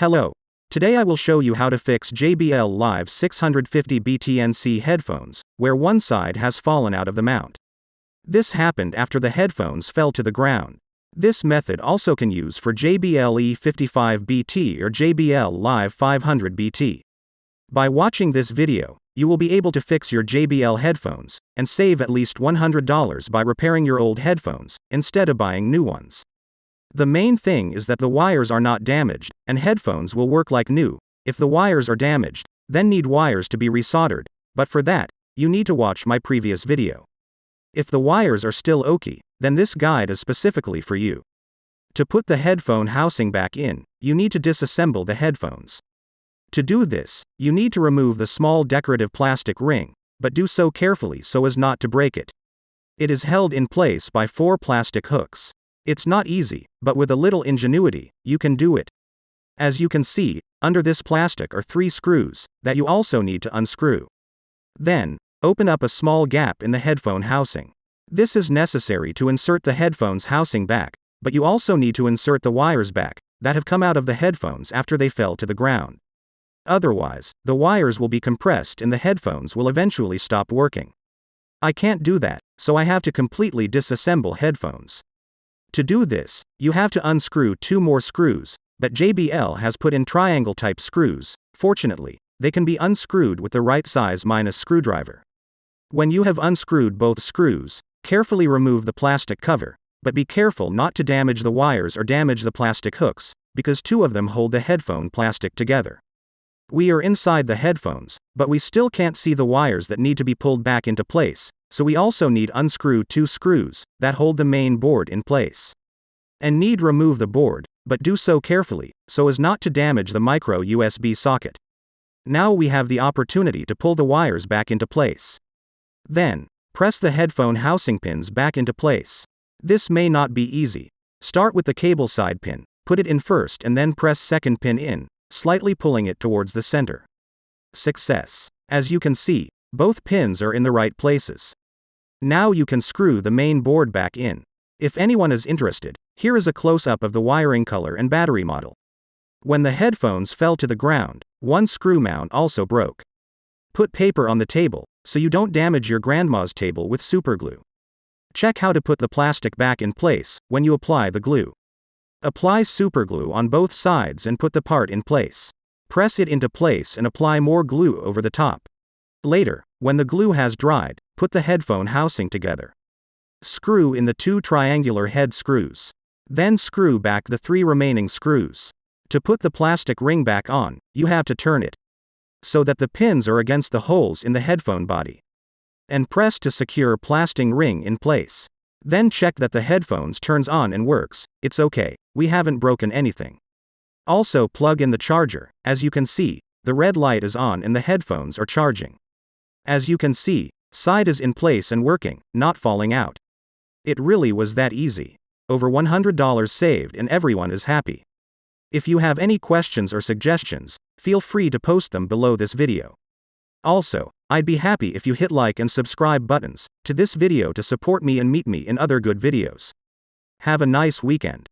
Hello. Today I will show you how to fix JBL Live 650 BTNC headphones, where one side has fallen out of the mount. This happened after the headphones fell to the ground. This method also can use for JBL E55 BT or JBL Live 500 BT. By watching this video, you will be able to fix your JBL headphones, and save at least $100 by repairing your old headphones, instead of buying new ones. The main thing is that the wires are not damaged, and headphones will work like new. If the wires are damaged, then need wires to be resoldered, but for that, you need to watch my previous video. If the wires are still okay, then this guide is specifically for you. To put the headphone housing back in, you need to disassemble the headphones. To do this, you need to remove the small decorative plastic ring, but do so carefully so as not to break it. It is held in place by 4 plastic hooks. It's not easy, but with a little ingenuity, you can do it. As you can see, under this plastic are 3 screws, that you also need to unscrew. Then, open up a small gap in the headphone housing. This is necessary to insert the headphones housing back, but you also need to insert the wires back, that have come out of the headphones after they fell to the ground. Otherwise, the wires will be compressed and the headphones will eventually stop working. I can't do that, so I have to completely disassemble headphones. To do this, you have to unscrew 2 more screws, but JBL has put in triangle-type screws. Fortunately, they can be unscrewed with the right size minus screwdriver. When you have unscrewed both screws, carefully remove the plastic cover, but be careful not to damage the wires or damage the plastic hooks, because 2 of them hold the headphone plastic together. We are inside the headphones, but we still can't see the wires that need to be pulled back into place, so we also need unscrew 2 screws that hold the main board in place. And need remove the board, but do so carefully, so as not to damage the micro USB socket. Now we have the opportunity to pull the wires back into place. Then, press the headphone housing pins back into place. This may not be easy. Start with the cable side pin, put it in first and then press second pin in, slightly pulling it towards the center. Success. As you can see, both pins are in the right places. Now you can screw the main board back in. If anyone is interested, here is a close-up of the wiring color and battery model. When the headphones fell to the ground, one screw mount also broke. Put paper on the table, so you don't damage your grandma's table with superglue. Check how to put the plastic back in place when you apply the glue. Apply superglue on both sides and put the part in place. Press it into place and apply more glue over the top. Later, when the glue has dried, put the headphone housing together. Screw in the 2 triangular head screws. Then screw back the 3 remaining screws. To put the plastic ring back on, you have to turn it so that the pins are against the holes in the headphone body. And press to secure plastic ring in place. Then check that the headphones turns on and works. It's okay, we haven't broken anything. Also plug in the charger. As you can see, the red light is on and the headphones are charging. As you can see, side is in place and working, not falling out. It really was that easy. Over $100 saved and everyone is happy. If you have any questions or suggestions, feel free to post them below this video. Also, I'd be happy if you hit like and subscribe buttons to this video to support me and meet me in other good videos. Have a nice weekend.